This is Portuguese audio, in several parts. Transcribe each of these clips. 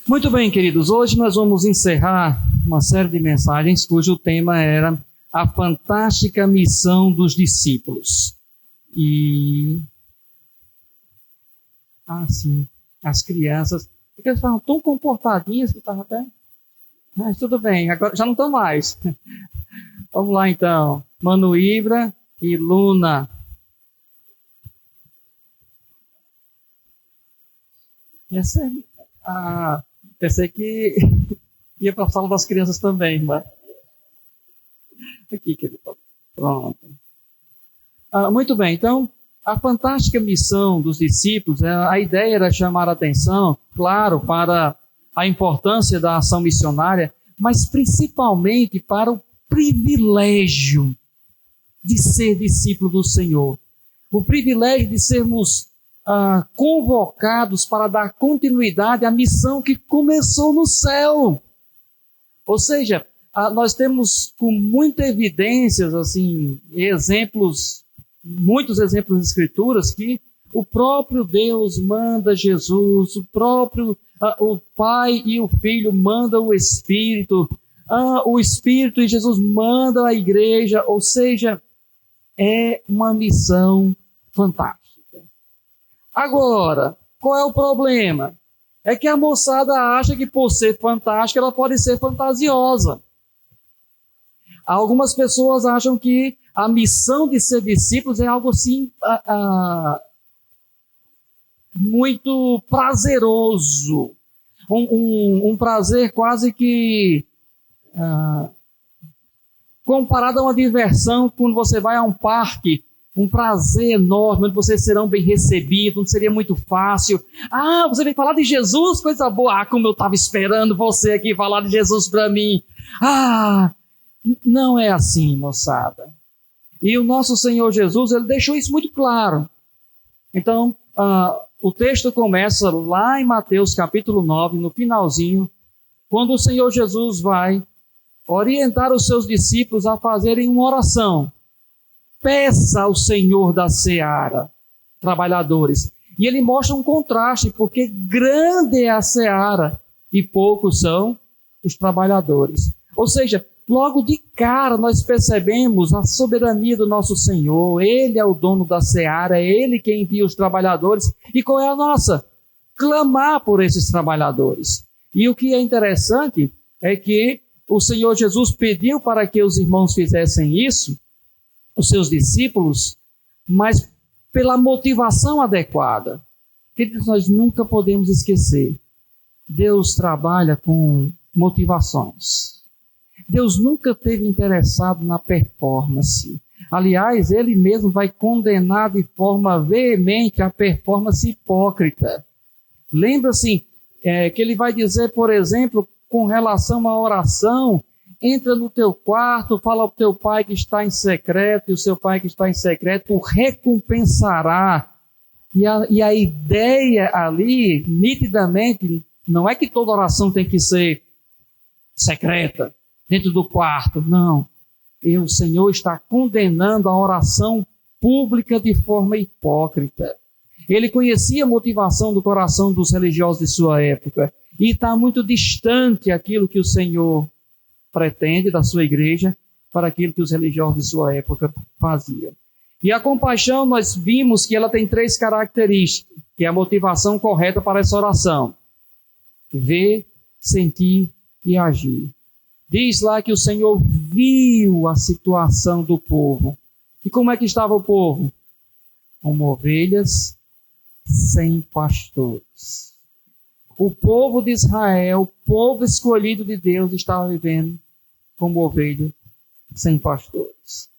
Muito bem, queridos, hoje nós vamos encerrar uma série de mensagens cujo tema era a fantástica missão dos discípulos. Sim, as crianças, porque eles estavam tão comportadinhas que estavam até... Mas tudo bem, agora já não estão mais. Vamos lá então, Manu Ibra e Luna. Pensei que ia para a sala das crianças também, mas... Aqui, querido. Pronto. Muito bem, então, a fantástica missão dos discípulos, a ideia era chamar a atenção, claro, para a importância da ação missionária, mas principalmente para o privilégio de ser discípulo do Senhor. O privilégio de sermos convocados para dar continuidade à missão que começou no céu. Ou seja, nós temos com muitas evidências, assim, muitos exemplos das Escrituras, que o próprio Deus manda Jesus, o Pai e o Filho mandam o Espírito e Jesus manda a igreja, ou seja, é uma missão fantástica. Agora, qual é o problema? É que a moçada acha que por ser fantástica ela pode ser fantasiosa. Algumas pessoas acham que a missão de ser discípulos é algo assim muito prazeroso. Um prazer quase que comparado a uma diversão quando você vai a um parque. Um prazer enorme, onde vocês serão bem recebidos, onde seria muito fácil. Você vem falar de Jesus? Coisa boa. Como eu estava esperando você aqui falar de Jesus para mim. Não é assim, moçada. E o nosso Senhor Jesus, ele deixou isso muito claro. Então, o texto começa lá em Mateus capítulo 9, no finalzinho, quando o Senhor Jesus vai orientar os seus discípulos a fazerem uma oração. Peça ao Senhor da seara, trabalhadores. E ele mostra um contraste, porque grande é a seara e poucos são os trabalhadores. Ou seja, logo de cara nós percebemos a soberania do nosso Senhor. Ele é o dono da seara, é Ele quem envia os trabalhadores. E qual é a nossa? Clamar por esses trabalhadores. E o que é interessante é que o Senhor Jesus pediu para que os irmãos fizessem isso, os seus discípulos, mas pela motivação adequada. Queridos, nós nunca podemos esquecer. Deus trabalha com motivações. Deus nunca esteve interessado na performance. Aliás, Ele mesmo vai condenar de forma veemente a performance hipócrita. Lembra-se que Ele vai dizer, por exemplo, com relação à oração, entra no teu quarto, fala ao teu pai que está em secreto, e o seu pai que está em secreto o recompensará. E a ideia ali, nitidamente, não é que toda oração tem que ser secreta, dentro do quarto, não. O Senhor está condenando a oração pública de forma hipócrita. Ele conhecia a motivação do coração dos religiosos de sua época, e está muito distante aquilo que o Senhor pretende da sua igreja para aquilo que os religiosos de sua época faziam. E a compaixão, nós vimos que ela tem 3 características, que é a motivação correta para essa oração: ver, sentir e agir. Diz lá que o Senhor viu a situação do povo. E como é que estava o povo? Como ovelhas sem pastores. O povo de Israel, o povo escolhido de Deus, estava vivendo como ovelha sem pastores.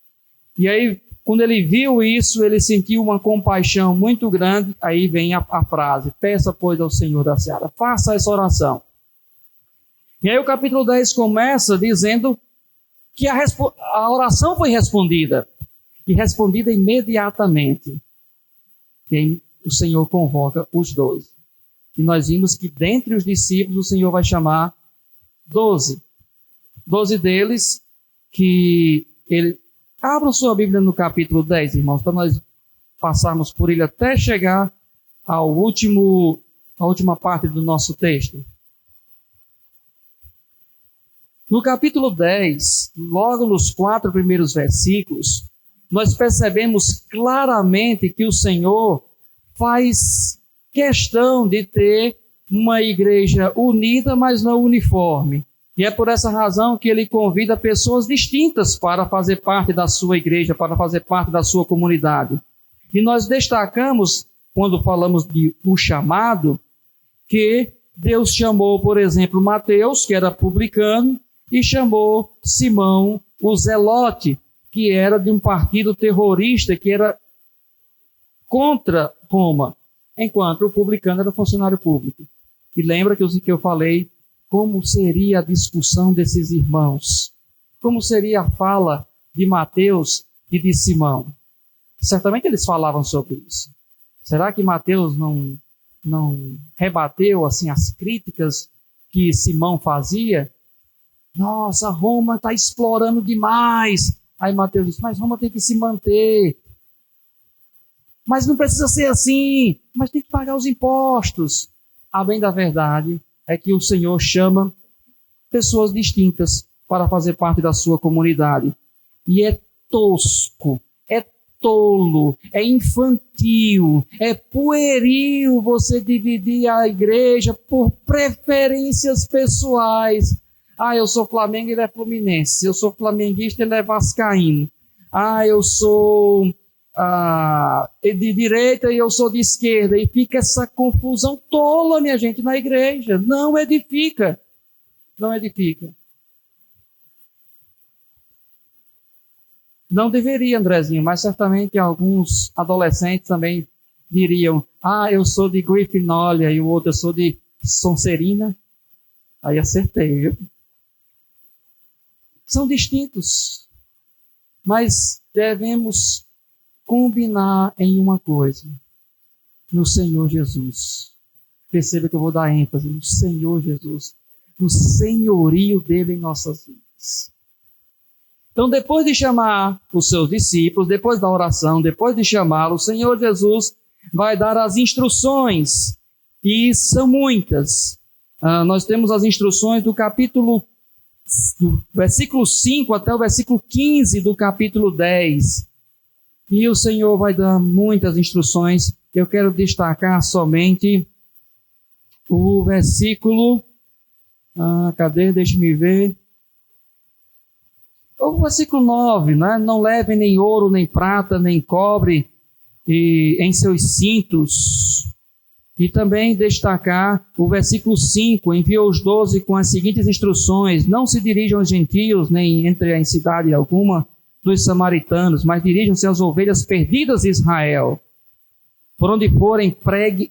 E aí, quando ele viu isso, ele sentiu uma compaixão muito grande. Aí vem a frase: peça, pois, ao Senhor da seara. Faça essa oração. E aí o capítulo 10 começa dizendo que a oração foi respondida. E respondida imediatamente. E aí o Senhor convoca os 12. E nós vimos que dentre os discípulos o Senhor vai chamar 12. 12 deles que ele... Abram sua Bíblia no capítulo 10, irmãos, para nós passarmos por ele até chegar à última parte do nosso texto. No capítulo 10, logo nos 4 primeiros versículos, nós percebemos claramente que o Senhor faz questão de ter uma igreja unida, mas não uniforme. E é por essa razão que ele convida pessoas distintas para fazer parte da sua igreja, para fazer parte da sua comunidade. E nós destacamos, quando falamos de o chamado, que Deus chamou, por exemplo, Mateus, que era publicano, e chamou Simão, o Zelote, que era de um partido terrorista, que era contra Roma, enquanto o publicano era funcionário público. E lembra que eu falei como seria a discussão desses irmãos? Como seria a fala de Mateus e de Simão? Certamente eles falavam sobre isso. Será que Mateus não rebateu assim as críticas que Simão fazia? Nossa, Roma está explorando demais. Aí Mateus disse, mas Roma tem que se manter. Mas não precisa ser assim. Mas tem que pagar os impostos. A bem da verdade é que o Senhor chama pessoas distintas para fazer parte da sua comunidade. E é tosco, é tolo, é infantil, é pueril você dividir a igreja por preferências pessoais. Ah, eu sou Flamengo e ele é Fluminense. Eu sou flamenguista e ele é vascaíno. Ah, eu sou de direita e eu sou de esquerda. E fica essa confusão tola, minha gente, na igreja. Não edifica. Não edifica. Não deveria, Andrezinho, mas certamente alguns adolescentes também diriam, ah, eu sou de Grifinólia e o outro eu sou de Sonserina. Aí acertei, viu? São distintos, mas devemos combinar em uma coisa, no Senhor Jesus. Perceba que eu vou dar ênfase no Senhor Jesus, no senhorio dele em nossas vidas. Então, depois de chamar os seus discípulos, depois da oração, depois de chamá-lo, o Senhor Jesus vai dar as instruções, e são muitas. Nós temos as instruções do versículo 5 até o versículo 15 do capítulo 10. E o Senhor vai dar muitas instruções. Eu quero destacar somente o versículo... Deixa-me ver. O versículo 9, né? Não levem nem ouro, nem prata, nem cobre em seus cintos. E também destacar o versículo 5, enviou os 12 com as seguintes instruções, não se dirijam aos gentios, nem entrem em cidade alguma dos samaritanos, mas dirijam-se às ovelhas perdidas de Israel. Por onde forem, pregue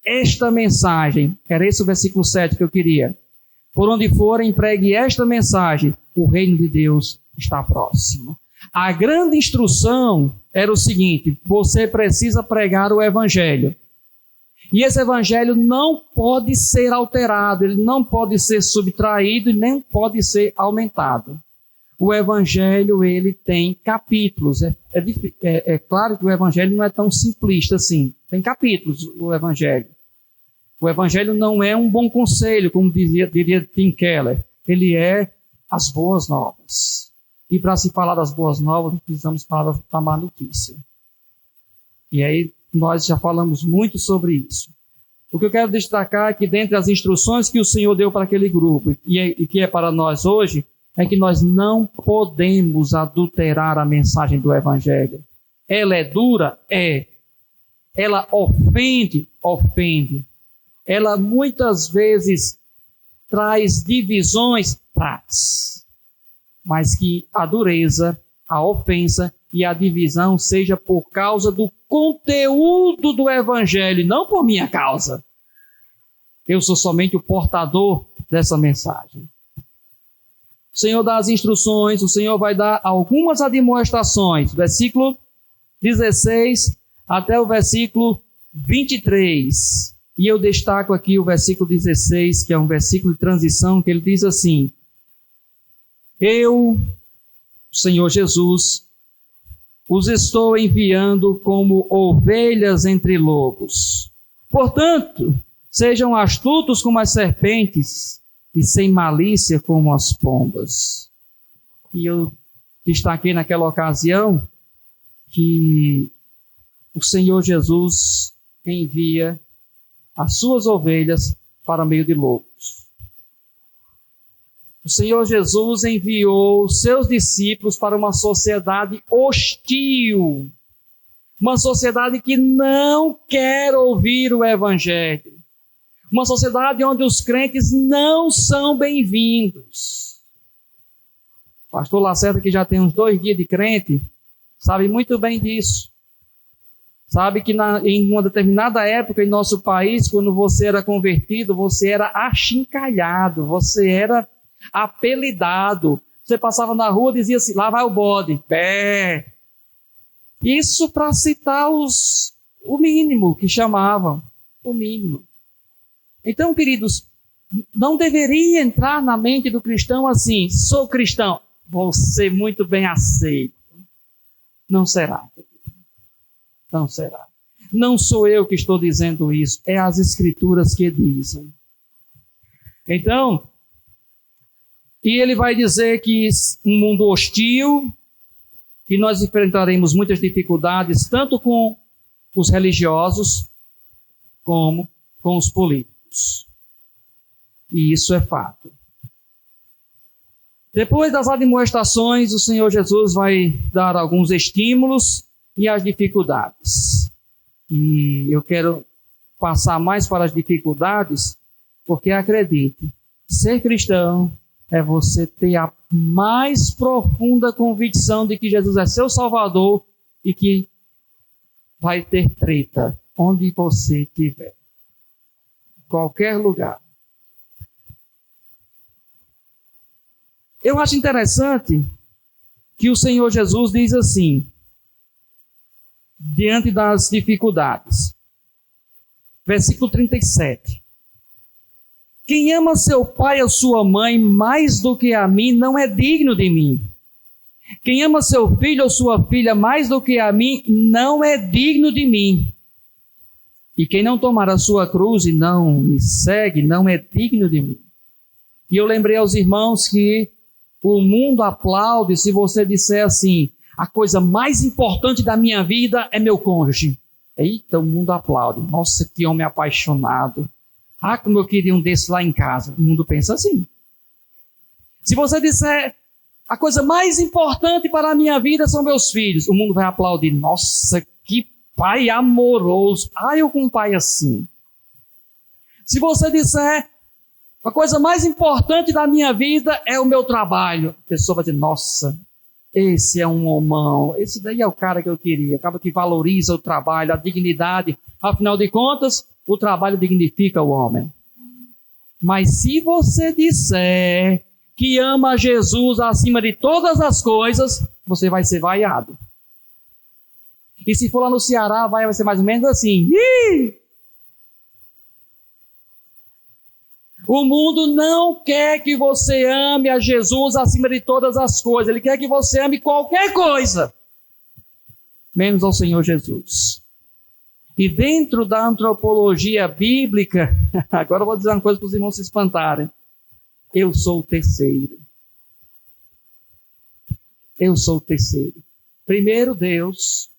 esta mensagem. Era esse o versículo 7 que eu queria. Por onde forem, pregue esta mensagem, o reino de Deus está próximo. A grande instrução era o seguinte, você precisa pregar o evangelho. E esse evangelho não pode ser alterado, ele não pode ser subtraído e nem pode ser aumentado. O evangelho, ele tem capítulos. É claro que o evangelho não é tão simplista assim. Tem capítulos o evangelho. O evangelho não é um bom conselho, como diria Tim Keller. Ele é as boas novas. E para se falar das boas novas, precisamos falar da má notícia. E aí, nós já falamos muito sobre isso. O que eu quero destacar é que dentre as instruções que o Senhor deu para aquele grupo, e que é para nós hoje, é que nós não podemos adulterar a mensagem do Evangelho. Ela é dura? É. Ela ofende? Ofende. Ela muitas vezes traz divisões? Traz. Mas que a dureza, a ofensa e a divisão seja por causa do conteúdo do Evangelho, não por minha causa. Eu sou somente o portador dessa mensagem. O Senhor dá as instruções, o Senhor vai dar algumas admoestações, versículo 16 até o versículo 23. E eu destaco aqui o versículo 16, que é um versículo de transição, que ele diz assim: Eu, Senhor Jesus, os estou enviando como ovelhas entre lobos. Portanto, sejam astutos como as serpentes e sem malícia como as pombas. E eu destaquei naquela ocasião que o Senhor Jesus envia as suas ovelhas para meio de lobos. O Senhor Jesus enviou os seus discípulos para uma sociedade hostil, uma sociedade que não quer ouvir o Evangelho, uma sociedade onde os crentes não são bem-vindos. O pastor Lacerda, que já tem uns 2 dias de crente, sabe muito bem disso. Sabe que em uma determinada época em nosso país, quando você era convertido, você era achincalhado, você era apelidado. Você passava na rua e dizia assim, lá vai o bode, pé. Isso para citar o mínimo que chamavam, o mínimo. Então, queridos, não deveria entrar na mente do cristão assim, sou cristão, vou ser muito bem aceito. Não será. Não será. Não sou eu que estou dizendo isso, é as Escrituras que dizem. Então, e ele vai dizer que um mundo hostil, que nós enfrentaremos muitas dificuldades, tanto com os religiosos, como com os políticos. E isso é fato. Depois das admoestações, o Senhor Jesus vai dar alguns estímulos e as dificuldades. E eu quero passar mais para as dificuldades, porque acredite, ser cristão é você ter a mais profunda convicção de que Jesus é seu Salvador e que vai ter treta onde você estiver. Qualquer lugar. Eu acho interessante que o Senhor Jesus diz assim, diante das dificuldades. Versículo 37. Quem ama seu pai ou sua mãe mais do que a mim não é digno de mim. Quem ama seu filho ou sua filha mais do que a mim não é digno de mim. E quem não tomar a sua cruz e não me segue não é digno de mim. E eu lembrei aos irmãos que o mundo aplaude se você disser assim, a coisa mais importante da minha vida é meu cônjuge. Eita, o mundo aplaude. Nossa, que homem apaixonado. Ah, como eu queria um desses lá em casa. O mundo pensa assim. Se você disser, a coisa mais importante para a minha vida são meus filhos, o mundo vai aplaudir. Nossa, que pai amoroso. Ah, eu com um pai assim. Se você disser, a coisa mais importante da minha vida é o meu trabalho, a pessoa vai dizer, nossa, esse é um homão, esse daí é o cara que eu queria, acaba que valoriza o trabalho, a dignidade. Afinal de contas, o trabalho dignifica o homem. Mas se você disser que ama Jesus acima de todas as coisas, você vai ser vaiado. E se for lá no Ceará, vai ser mais ou menos assim. Ih! O mundo não quer que você ame a Jesus acima de todas as coisas. Ele quer que você ame qualquer coisa, menos ao Senhor Jesus. E dentro da antropologia bíblica, agora eu vou dizer uma coisa para os irmãos se espantarem. Eu sou o terceiro. Eu sou o terceiro. Primeiro Deus,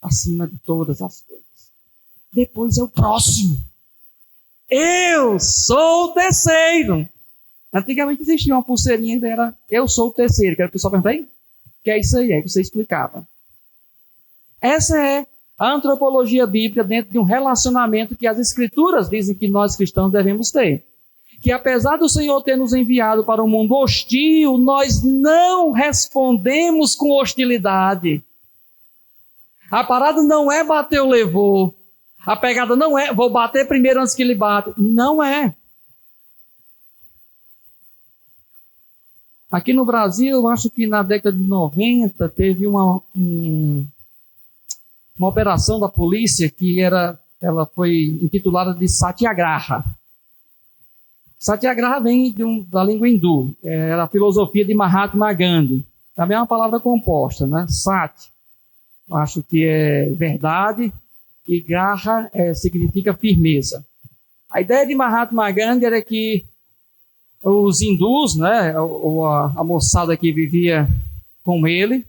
acima de todas as coisas. Depois é o próximo. Eu sou o terceiro. Antigamente existia uma pulseirinha que era eu sou o terceiro. Que era o pessoal perguntar, que é isso aí? É que você explicava. Essa é a antropologia bíblica dentro de um relacionamento que as Escrituras dizem que nós cristãos devemos ter. Que apesar do Senhor ter nos enviado para um mundo hostil, nós não respondemos com hostilidade. A parada não é bater o levou. A pegada não é, vou bater primeiro antes que ele bata. Não é. Aqui no Brasil, eu acho que na década de 90, teve uma operação da polícia que ela foi intitulada de Satyagraha. Satyagraha vem da língua hindu. Era a filosofia de Mahatma Gandhi. Também é uma palavra composta, né? Sat, acho que é verdade. E Graha significa firmeza. A ideia de Mahatma Gandhi era que os hindus, né, a moçada que vivia com ele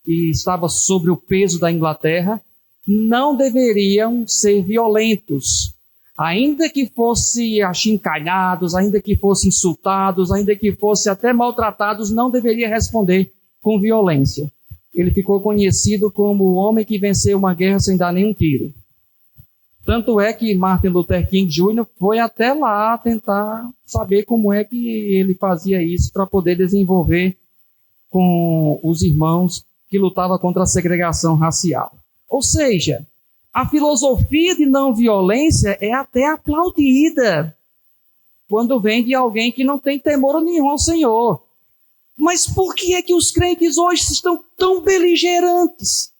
e estava sobre o peso da Inglaterra, não deveriam ser violentos. Ainda que fossem achincalhados, ainda que fossem insultados, ainda que fossem até maltratados, não deveria responder com violência. Ele ficou conhecido como o homem que venceu uma guerra sem dar nenhum tiro. Tanto é que Martin Luther King Jr. foi até lá tentar saber como é que ele fazia isso para poder desenvolver com os irmãos que lutavam contra a segregação racial. Ou seja, a filosofia de não violência é até aplaudida quando vem de alguém que não tem temor nenhum ao Senhor. Mas por que é que os crentes hoje estão tão beligerantes?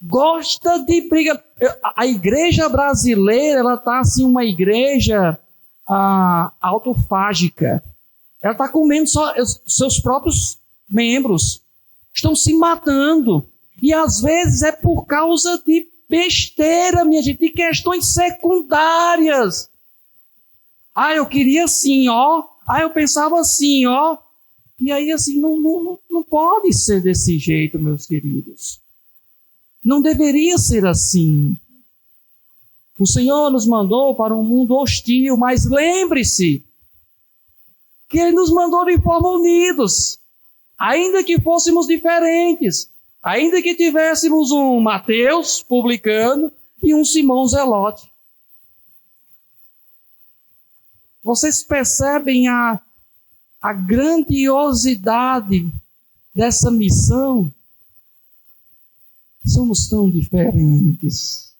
Gosta de briga. A igreja brasileira, ela está assim, uma igreja autofágica. Ela está comendo só seus próprios membros. Estão se matando. E às vezes é por causa de besteira, minha gente, de questões secundárias. Eu queria assim, ó. Eu pensava assim, ó. E aí, assim, não pode ser desse jeito, meus queridos. Não deveria ser assim. O Senhor nos mandou para um mundo hostil, mas lembre-se que Ele nos mandou de forma unidos. Ainda que fôssemos diferentes, ainda que tivéssemos um Mateus, publicano, e um Simão Zelote. Vocês percebem a grandiosidade dessa missão? Somos tão diferentes,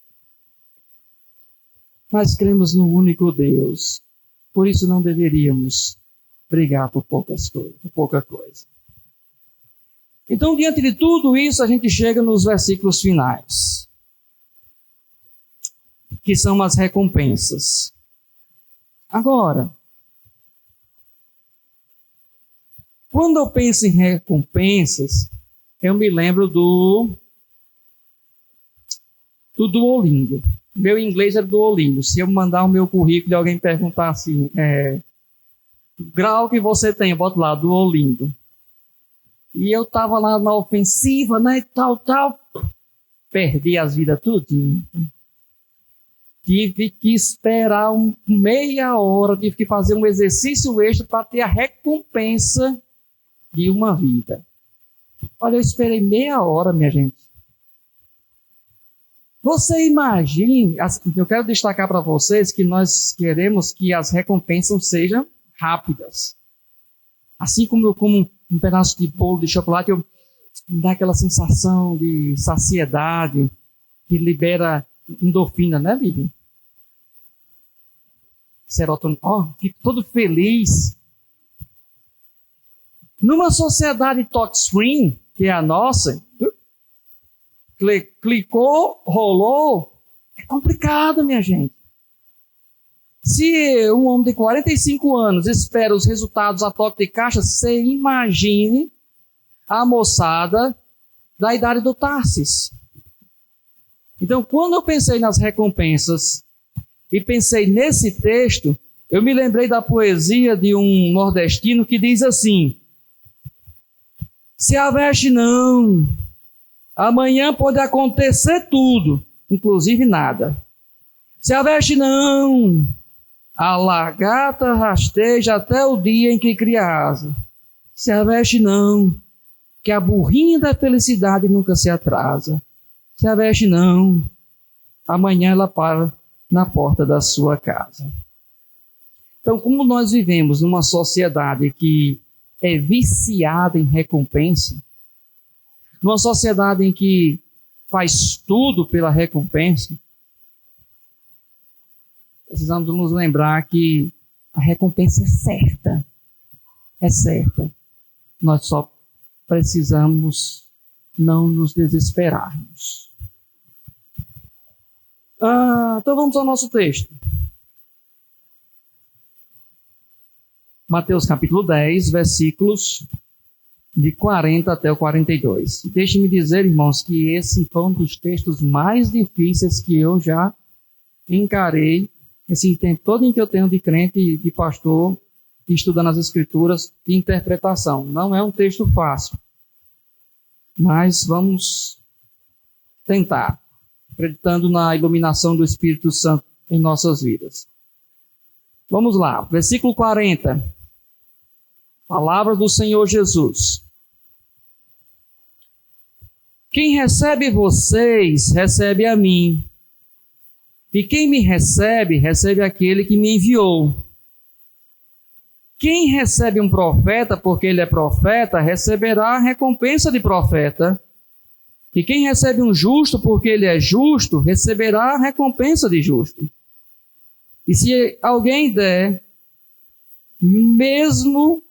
mas cremos no único Deus. Por isso não deveríamos brigar por pouca coisa. Então, diante de tudo isso, a gente chega nos versículos finais, que são as recompensas. Agora, quando eu penso em recompensas, eu me lembro do Duolingo. Meu inglês é Duolingo. Se eu mandar o meu currículo e alguém perguntar assim, o grau que você tem, eu boto lá, Duolingo. E eu estava lá na ofensiva, né, tal. Perdi as vidas tudinho. Tive que esperar meia hora, tive que fazer um exercício extra para ter a recompensa de uma vida. Olha, eu esperei meia hora, minha gente. Você imagine, eu quero destacar para vocês que nós queremos que as recompensas sejam rápidas. Assim como um pedaço de bolo de chocolate, me dá aquela sensação de saciedade, que libera endorfina, né, Lívia? Serotonina. Fico todo feliz. Numa sociedade touchscreen, que é a nossa, clicou, rolou, é complicado, minha gente. Se um homem de 45 anos espera os resultados a toque de caixa, você imagine a moçada da idade do Tarsis. Então, quando eu pensei nas recompensas e pensei nesse texto, eu me lembrei da poesia de um nordestino que diz assim: se aveste não, amanhã pode acontecer tudo, inclusive nada. Se aveste não, a lagarta rasteja até o dia em que cria asa. Se aveste não, que a burrinha da felicidade nunca se atrasa. Se aveste não, amanhã ela para na porta da sua casa. Então, como nós vivemos numa sociedade que é viciada em recompensa, numa sociedade em que faz tudo pela recompensa, precisamos nos lembrar que a recompensa é certa. É certa. Nós só precisamos não nos desesperarmos. Então vamos ao nosso texto. Mateus capítulo 10, versículos de 40 até o 42. Deixe-me dizer, irmãos, que esse foi um dos textos mais difíceis que eu já encarei. Esse tempo todo em que eu tenho de crente e de pastor, estudando as Escrituras e interpretação. Não é um texto fácil, mas vamos tentar, acreditando na iluminação do Espírito Santo em nossas vidas. Vamos lá, versículo 40. Palavra do Senhor Jesus. Quem recebe vocês, recebe a mim. E quem me recebe, recebe aquele que me enviou. Quem recebe um profeta, porque ele é profeta, receberá a recompensa de profeta. E quem recebe um justo, porque ele é justo, receberá a recompensa de justo. E se alguém der, mesmo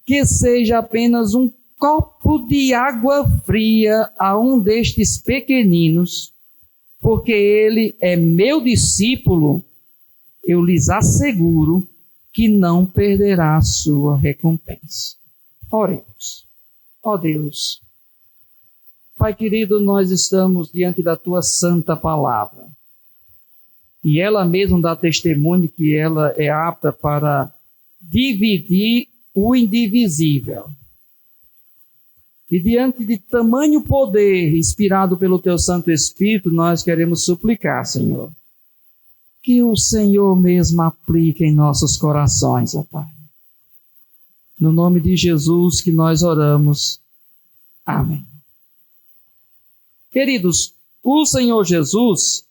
que seja apenas um copo de água fria a um destes pequeninos, porque ele é meu discípulo, eu lhes asseguro que não perderá a sua recompensa. Oremos. Ó Deus, Pai querido, nós estamos diante da Tua santa palavra. E ela mesma dá testemunho que ela é apta para dividir o indivisível. E diante de tamanho poder, inspirado pelo Teu Santo Espírito, nós queremos suplicar, Senhor, que o Senhor mesmo aplique em nossos corações, ó Pai. No nome de Jesus que nós oramos. Amém. Queridos, o Senhor Jesus,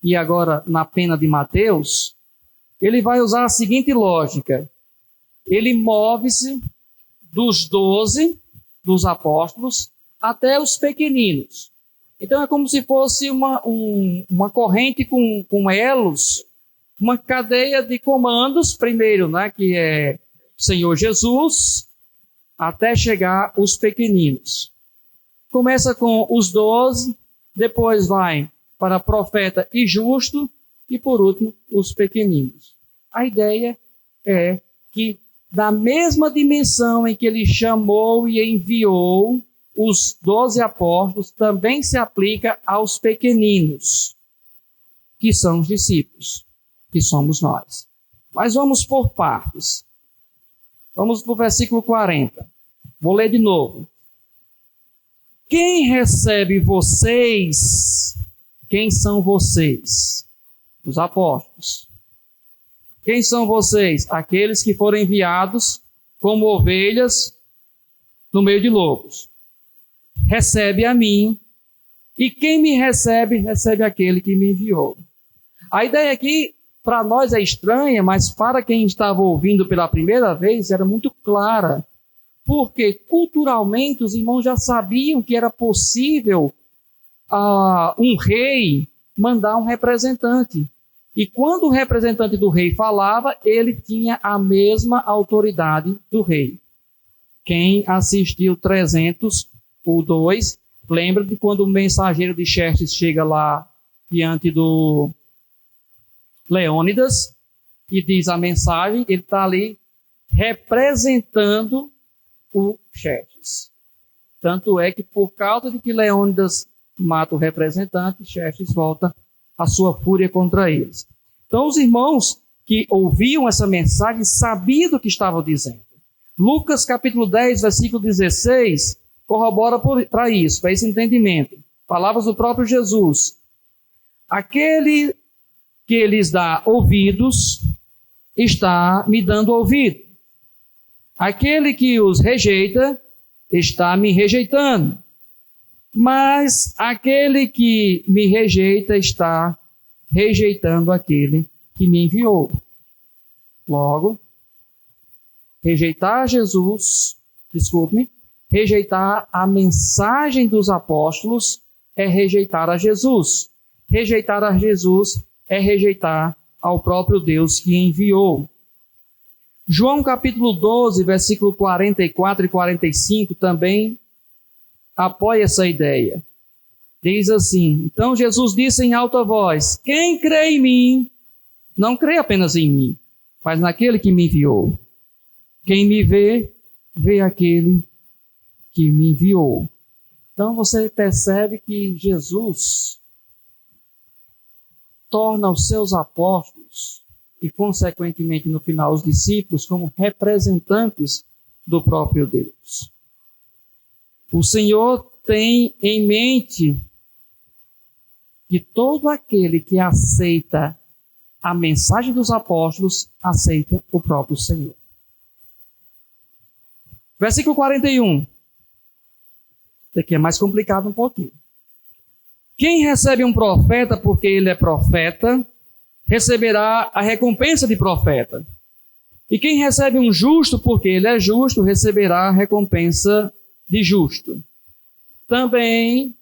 e agora na pena de Mateus, ele vai usar a seguinte lógica. Ele move-se dos 12, dos apóstolos, até os pequeninos. Então é como se fosse uma corrente com elos, uma cadeia de comandos, primeiro, né, que é o Senhor Jesus, até chegar os pequeninos. Começa com os 12, depois vai para profeta e justo, e por último, os pequeninos. A ideia é que, da mesma dimensão em que ele chamou e enviou os 12 apóstolos, também se aplica aos pequeninos, que são os discípulos, que somos nós. Mas vamos por partes. Vamos para o versículo 40. Vou ler de novo. Quem recebe vocês? Quem são vocês? Os apóstolos. Quem são vocês? Aqueles que foram enviados como ovelhas no meio de lobos. Recebe a mim, e quem me recebe, recebe aquele que me enviou. A ideia aqui, para nós é estranha, mas para quem estava ouvindo pela primeira vez, era muito clara. Porque culturalmente os irmãos já sabiam que era possível um rei mandar um representante. E quando o representante do rei falava, ele tinha a mesma autoridade do rei. Quem assistiu 302, lembra de quando o mensageiro de Xerxes chega lá diante do Leônidas e diz a mensagem, ele está ali representando o Xerxes. Tanto é que por causa de que Leônidas mata o representante, Xerxes volta a sua fúria contra eles. Então os irmãos que ouviam essa mensagem sabiam do que estavam dizendo. Lucas capítulo 10, versículo 16, corrobora para isso, para esse entendimento. Palavras do próprio Jesus. Aquele que lhes dá ouvidos, está me dando ouvido. Aquele que os rejeita, está me rejeitando. Mas aquele que me rejeita, está rejeitando aquele que me enviou. Logo, rejeitar Jesus, rejeitar a mensagem dos apóstolos é rejeitar a Jesus. Rejeitar a Jesus é rejeitar ao próprio Deus que enviou. João capítulo 12, versículo 44 e 45 também apoia essa ideia. Diz assim: então Jesus disse em alta voz: quem crê em mim, não crê apenas em mim, mas naquele que me enviou. Quem me vê, vê aquele que me enviou. Então você percebe que Jesus torna os seus apóstolos e, consequentemente, no final, os discípulos como representantes do próprio Deus. O Senhor tem em mente que todo aquele que aceita a mensagem dos apóstolos, aceita o próprio Senhor. Versículo 41. Isso aqui é mais complicado um pouquinho. Quem recebe um profeta porque ele é profeta, receberá a recompensa de profeta. E quem recebe um justo porque ele é justo, receberá a recompensa de justo. Também,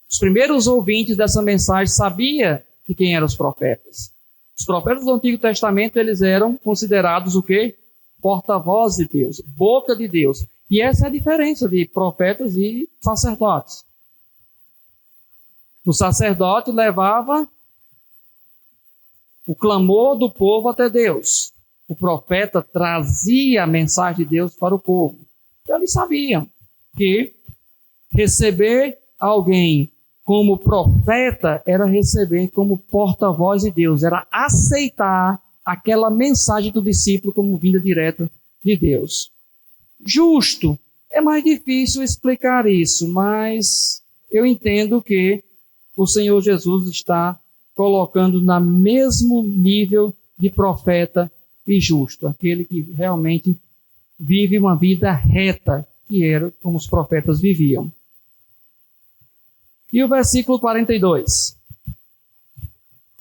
os primeiros ouvintes dessa mensagem sabiam de quem eram os profetas. Os profetas do Antigo Testamento, eles eram considerados o quê? Porta-voz de Deus, boca de Deus. E essa é a diferença de profetas e sacerdotes. O sacerdote levava o clamor do povo até Deus. O profeta trazia a mensagem de Deus para o povo. Então eles sabiam que receber alguém como profeta era receber como porta-voz de Deus, era aceitar aquela mensagem do discípulo como vinda direta de Deus. Justo, é mais difícil explicar isso, mas eu entendo que o Senhor Jesus está colocando no mesmo nível de profeta e justo, aquele que realmente vive uma vida reta, que era como os profetas viviam. E o versículo 42.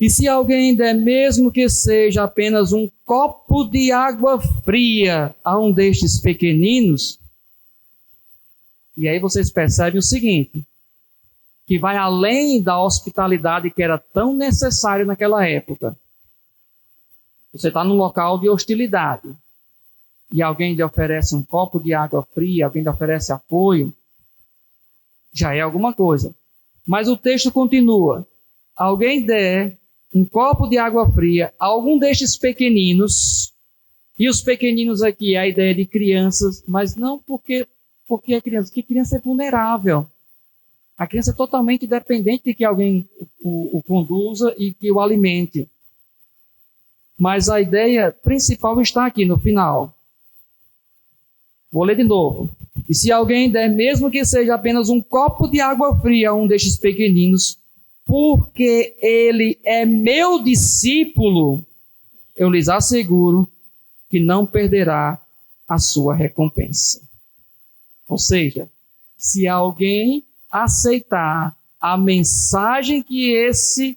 E se alguém der, mesmo que seja apenas um copo de água fria a um destes pequeninos, e aí vocês percebem o seguinte, que vai além da hospitalidade que era tão necessária naquela época. Você está num local de hostilidade, e alguém lhe oferece um copo de água fria, alguém lhe oferece apoio, já é alguma coisa. Mas o texto continua. Alguém der um copo de água fria a algum destes pequeninos, e os pequeninos aqui é a ideia de crianças, mas não porque é criança, porque criança é vulnerável. A criança é totalmente dependente de que alguém o conduza e que o alimente. Mas a ideia principal está aqui no final. Vou ler de novo. E se alguém der, mesmo que seja apenas um copo de água fria a um destes pequeninos, porque ele é meu discípulo, eu lhes asseguro que não perderá a sua recompensa. Ou seja, se alguém aceitar a mensagem que esse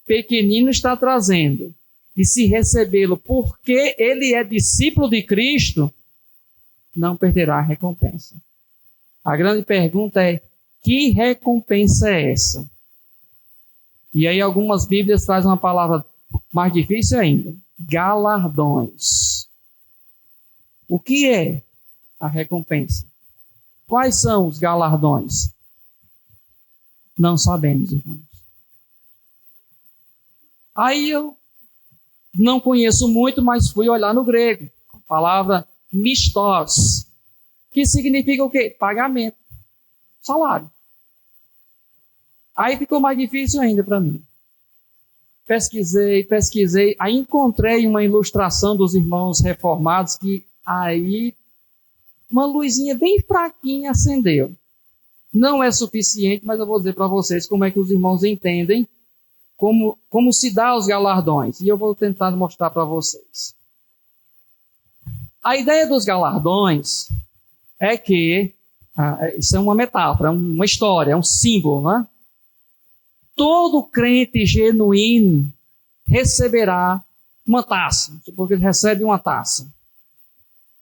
pequenino está trazendo e se recebê-lo porque ele é discípulo de Cristo, não perderá a recompensa. A grande pergunta é, que recompensa é essa? E aí algumas Bíblias trazem uma palavra mais difícil ainda. Galardões. O que é a recompensa? Quais são os galardões? Não sabemos, irmãos. Aí eu não conheço muito, mas fui olhar no grego. A palavra mistos, que significa o quê? Pagamento. Salário. Aí ficou mais difícil ainda para mim. Pesquisei, aí encontrei uma ilustração dos irmãos reformados que aí uma luzinha bem fraquinha acendeu. Não é suficiente, mas eu vou dizer para vocês como é que os irmãos entendem como se dá os galardões. E eu vou tentar mostrar para vocês. A ideia dos galardões é que, isso é uma metáfora, uma história, é um símbolo, né? Todo crente genuíno receberá uma taça, porque ele recebe uma taça.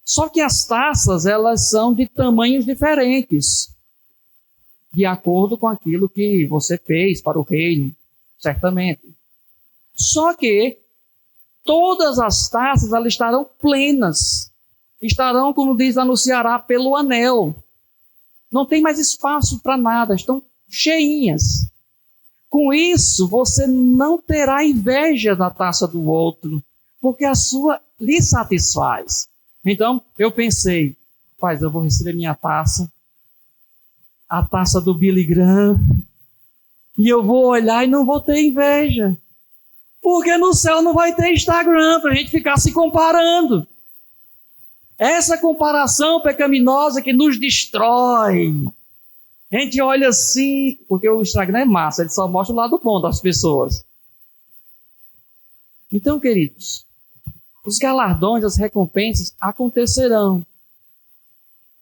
Só que as taças, elas são de tamanhos diferentes, de acordo com aquilo que você fez para o reino, certamente. Só que todas as taças, elas estarão plenas, estarão, como diz lá no Ceará, pelo anel. Não tem mais espaço para nada, estão cheinhas. Com isso, você não terá inveja da taça do outro, porque a sua lhe satisfaz. Então, eu pensei, rapaz, eu vou receber minha taça, a taça do Billy Graham, e eu vou olhar e não vou ter inveja. Porque no céu não vai ter Instagram para a gente ficar se comparando. Essa comparação pecaminosa que nos destrói. A gente olha assim, porque o Instagram é massa, ele só mostra o lado bom das pessoas. Então, queridos, os galardões, as recompensas acontecerão.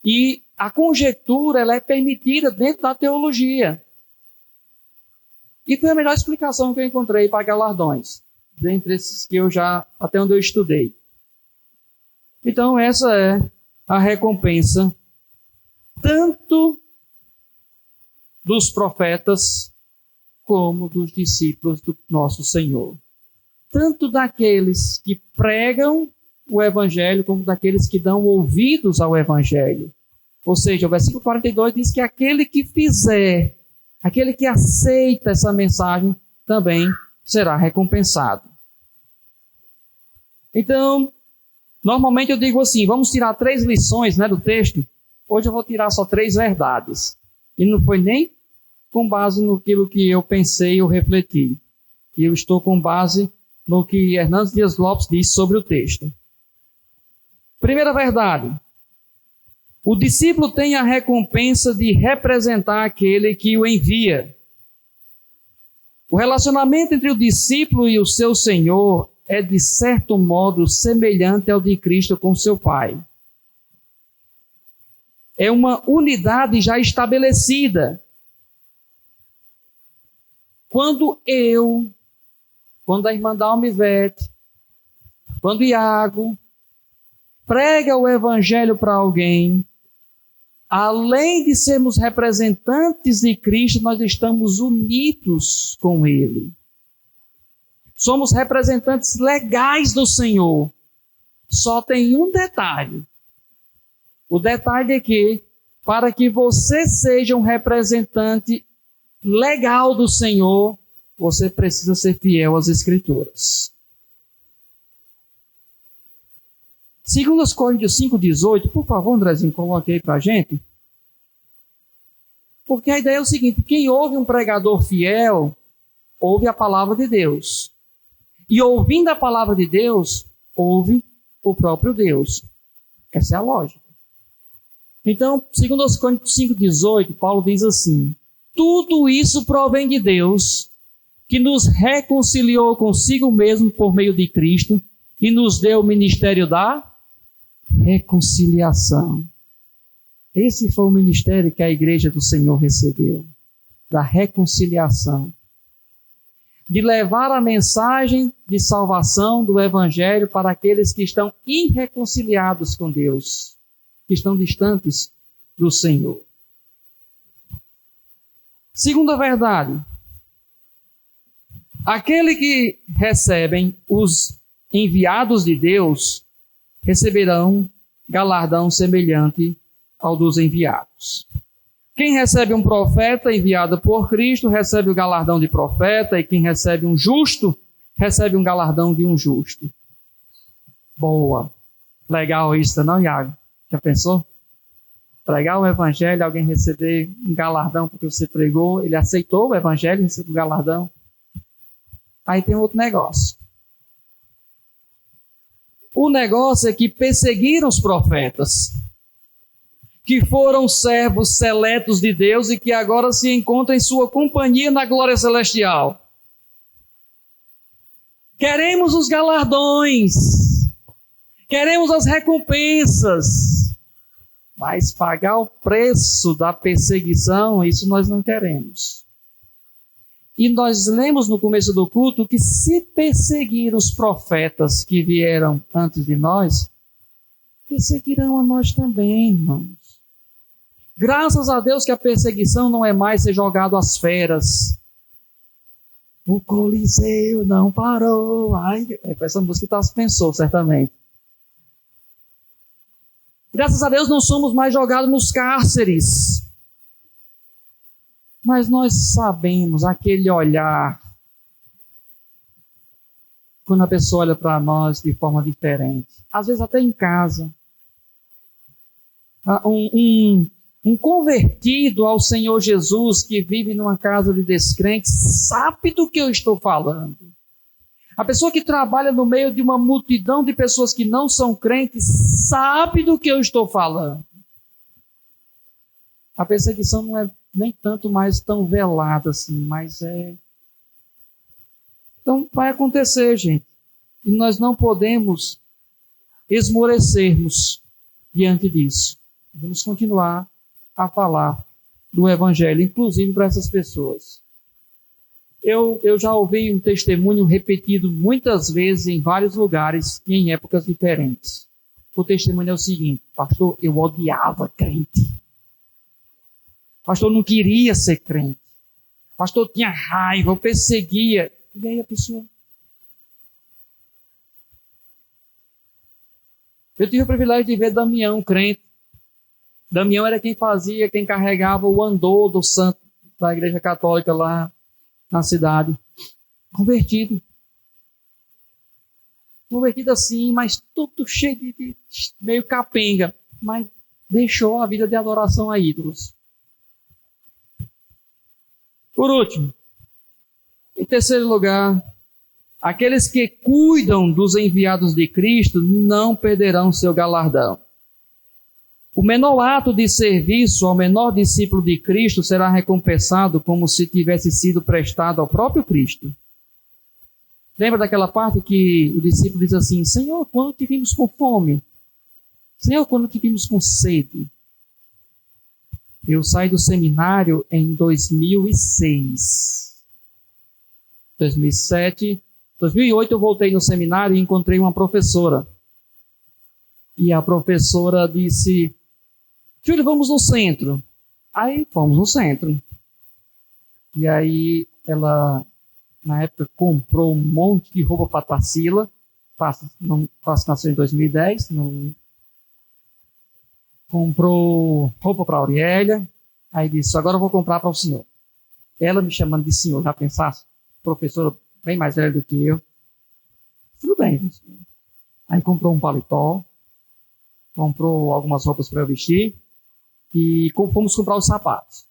E a conjectura ela é permitida dentro da teologia. E foi a melhor explicação que eu encontrei para galardões, dentre esses que eu já, até onde eu estudei. Então, essa é a recompensa tanto dos profetas como dos discípulos do nosso Senhor. Tanto daqueles que pregam o Evangelho, como daqueles que dão ouvidos ao Evangelho. Ou seja, o versículo 42 diz que aquele que fizer, aquele que aceita essa mensagem, também será recompensado. Então, normalmente eu digo assim, vamos tirar 3 lições, do texto. Hoje eu vou tirar só 3 verdades. E não foi nem com base no que eu pensei ou refleti. E eu estou com base no que Hernandes Dias Lopes disse sobre o texto. Primeira verdade. O discípulo tem a recompensa de representar aquele que o envia. O relacionamento entre o discípulo e o seu Senhor é, de certo modo, semelhante ao de Cristo com seu Pai. É uma unidade já estabelecida. Quando a irmã Dalma Ivete, quando Iago prega o Evangelho para alguém, além de sermos representantes de Cristo, nós estamos unidos com Ele. Somos representantes legais do Senhor. Só tem um detalhe. O detalhe é que, para que você seja um representante legal do Senhor, você precisa ser fiel às Escrituras. 2 Coríntios 5,18, por favor, Andrezinho, coloque aí para a gente. Porque a ideia é o seguinte, quem ouve um pregador fiel, ouve a palavra de Deus. E ouvindo a palavra de Deus, ouve o próprio Deus. Essa é a lógica. Então, 2 Coríntios 5,18, Paulo diz assim, tudo isso provém de Deus, que nos reconciliou consigo mesmo por meio de Cristo e nos deu o ministério da reconciliação. Esse foi o ministério que a igreja do Senhor recebeu, da reconciliação. De levar a mensagem de salvação do Evangelho para aqueles que estão irreconciliados com Deus, que estão distantes do Senhor. Segunda verdade, aquele que recebem os enviados de Deus receberão galardão semelhante ao dos enviados. Quem recebe um profeta enviado por Cristo recebe o galardão de profeta, e quem recebe um justo recebe um galardão de um justo. Boa. Legal isso, não, Iago? Já pensou? Pregar o evangelho, alguém receber um galardão porque você pregou, ele aceitou o evangelho e recebeu um galardão. Aí tem outro negócio. O negócio é que perseguiram os profetas, que foram servos seletos de Deus e que agora se encontram em sua companhia na glória celestial. Queremos os galardões, queremos as recompensas, mas pagar o preço da perseguição, isso nós não queremos. E nós lemos no começo do culto que se perseguir os profetas que vieram antes de nós, perseguirão a nós também, irmãos. Graças a Deus que a perseguição não é mais ser jogado às feras. O Coliseu não parou. Ai, essa música Tassi pensou, certamente. Graças a Deus não somos mais jogados nos cárceres. Mas nós sabemos aquele olhar, quando a pessoa olha para nós de forma diferente. Às vezes até em casa. Um convertido ao Senhor Jesus que vive numa casa de descrentes sabe do que eu estou falando. A pessoa que trabalha no meio de uma multidão de pessoas que não são crentes sabe do que eu estou falando. A perseguição não é nem tanto mais tão velada assim, mas é... Então vai acontecer, gente. E nós não podemos esmorecermos diante disso. Vamos continuar a falar do Evangelho, inclusive para essas pessoas. Eu já ouvi um testemunho repetido muitas vezes em vários lugares e em épocas diferentes. O testemunho é o seguinte: pastor, eu odiava crente. Pastor, não queria ser crente. Pastor, tinha raiva, eu perseguia. E aí a pessoa... Eu tive o privilégio de ver Damião, crente. Damião era quem carregava o andor do santo da igreja católica lá na cidade. Convertido. Convertido assim, mas tudo cheio de meio capenga. Mas deixou a vida de adoração a ídolos. Por último, em terceiro lugar, aqueles que cuidam dos enviados de Cristo não perderão seu galardão. O menor ato de serviço ao menor discípulo de Cristo será recompensado como se tivesse sido prestado ao próprio Cristo. Lembra daquela parte que o discípulo diz assim: Senhor, quando te vimos com fome? Senhor, quando te vimos com sede? Eu saí do seminário em 2006. 2008 eu voltei no seminário e encontrei uma professora. E a professora disse: Júlio, vamos no centro. Aí fomos no centro. E aí ela, na época, comprou um monte de roupa para Tarsila. Tassi nasceu em 2010. Comprou roupa para a Auriélia. Aí disse: agora eu vou comprar para o senhor. Ela me chamando de senhor, já pensasse? Professora bem mais velha do que eu. Tudo bem. Aí comprou um paletó. Comprou algumas roupas para eu vestir. E fomos comprar os sapatos.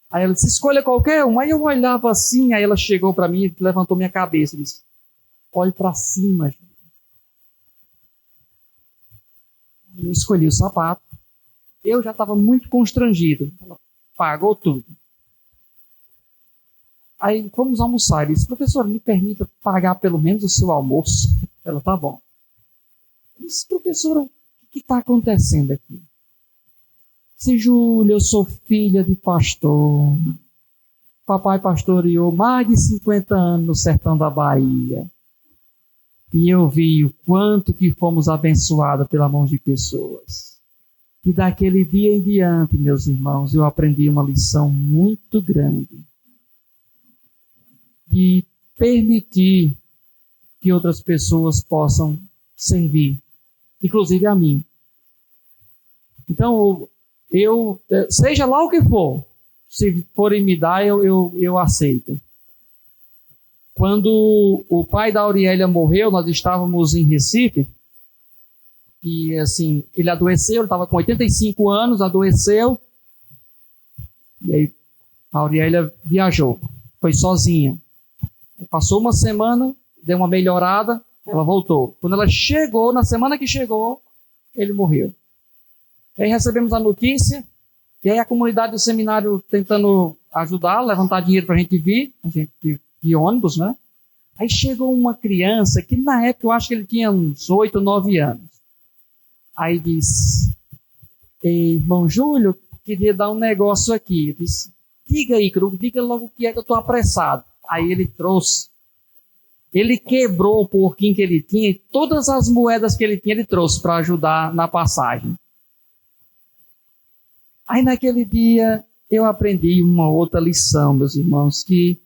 Aí ela disse: escolha qualquer um. Aí eu olhava assim, aí ela chegou para mim e levantou minha cabeça e disse: olhe para cima. Eu escolhi o sapato. Eu já estava muito constrangido. Ela pagou tudo. Aí fomos almoçar. Ele disse: professor, me permita pagar pelo menos o seu almoço? Ela: tá bom. Eu disse: professora, o que está acontecendo aqui? Disse: Júlia, eu sou filha de pastor. Papai pastoreou mais de 50 anos no sertão da Bahia. E eu vi o quanto que fomos abençoados pela mão de pessoas. E daquele dia em diante, meus irmãos, eu aprendi uma lição muito grande. De permitir que outras pessoas possam servir. Inclusive a mim. Então, seja lá o que for, se forem me dar, eu aceito. Quando o pai da Auriélia morreu, nós estávamos em Recife, e assim, ele adoeceu, ele estava com 85 anos, adoeceu, e aí a Auriélia viajou, foi sozinha. Passou uma semana, deu uma melhorada, ela voltou. Quando ela chegou, na semana que chegou, ele morreu. Aí recebemos a notícia, e aí a comunidade do seminário tentando ajudar, levantar dinheiro para a gente vir, de ônibus, né? Aí chegou uma criança, que na época eu acho que ele tinha uns 8, 9 anos. Aí disse: irmão Júlio, queria dar um negócio aqui. Eu disse: diga aí, diga logo o que é que eu estou apressado. Aí ele trouxe. Ele quebrou o porquinho que ele tinha, e todas as moedas que ele tinha, ele trouxe para ajudar na passagem. Aí naquele dia eu aprendi uma outra lição, meus irmãos, que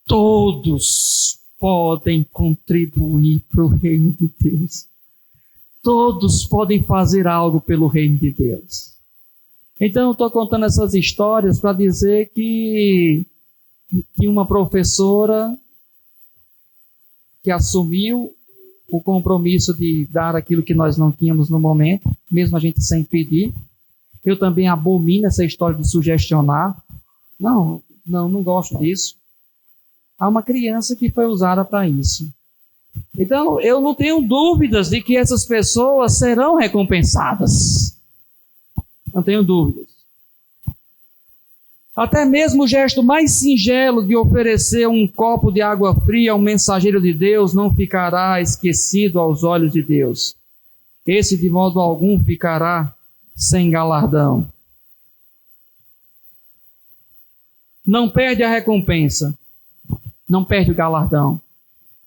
todos podem contribuir para o reino de Deus. Todos podem fazer algo pelo reino de Deus. Então eu estou contando essas histórias para dizer que uma professora que assumiu o compromisso de dar aquilo que nós não tínhamos no momento, mesmo a gente sem pedir. Eu também abomino essa história de sugestionar. Não gosto disso. Há uma criança que foi usada para isso. Então, eu não tenho dúvidas de que essas pessoas serão recompensadas. Não tenho dúvidas. Até mesmo o gesto mais singelo de oferecer um copo de água fria ao mensageiro de Deus não ficará esquecido aos olhos de Deus. Esse, de modo algum, ficará sem galardão. Não perde a recompensa, não perde o galardão.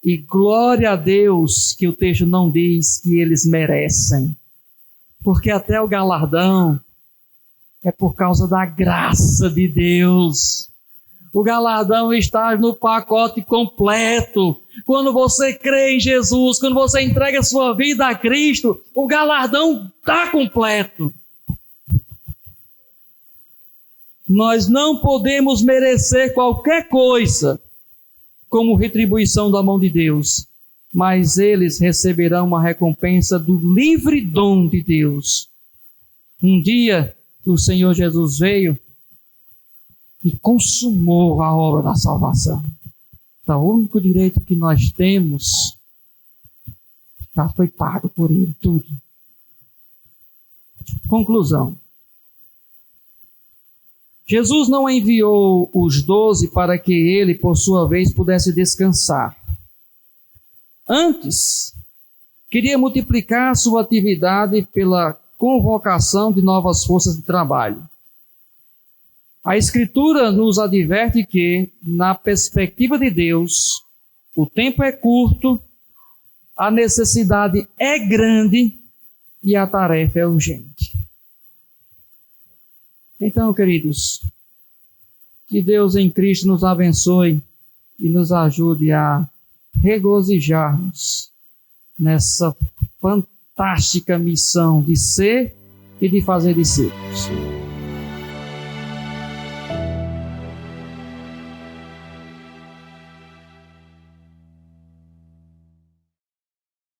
E glória a Deus que o texto não diz que eles merecem, porque até o galardão é por causa da graça de Deus. O galardão está no pacote completo. Quando você crê em Jesus, quando você entrega a sua vida a Cristo, o galardão está completo. Nós não podemos merecer qualquer coisa como retribuição da mão de Deus, mas eles receberão uma recompensa do livre dom de Deus. Um dia, o Senhor Jesus veio e consumou a obra da salvação. Então, o único direito que nós temos já foi pago por Ele, tudo. Conclusão. Jesus não enviou os 12 para que Ele, por sua vez, pudesse descansar. Antes, queria multiplicar sua atividade pela convocação de novas forças de trabalho. A Escritura nos adverte que, na perspectiva de Deus, o tempo é curto, a necessidade é grande e a tarefa é urgente. Então, queridos, que Deus em Cristo nos abençoe e nos ajude a regozijarmos nessa fantástica missão de ser e de fazer discípulos.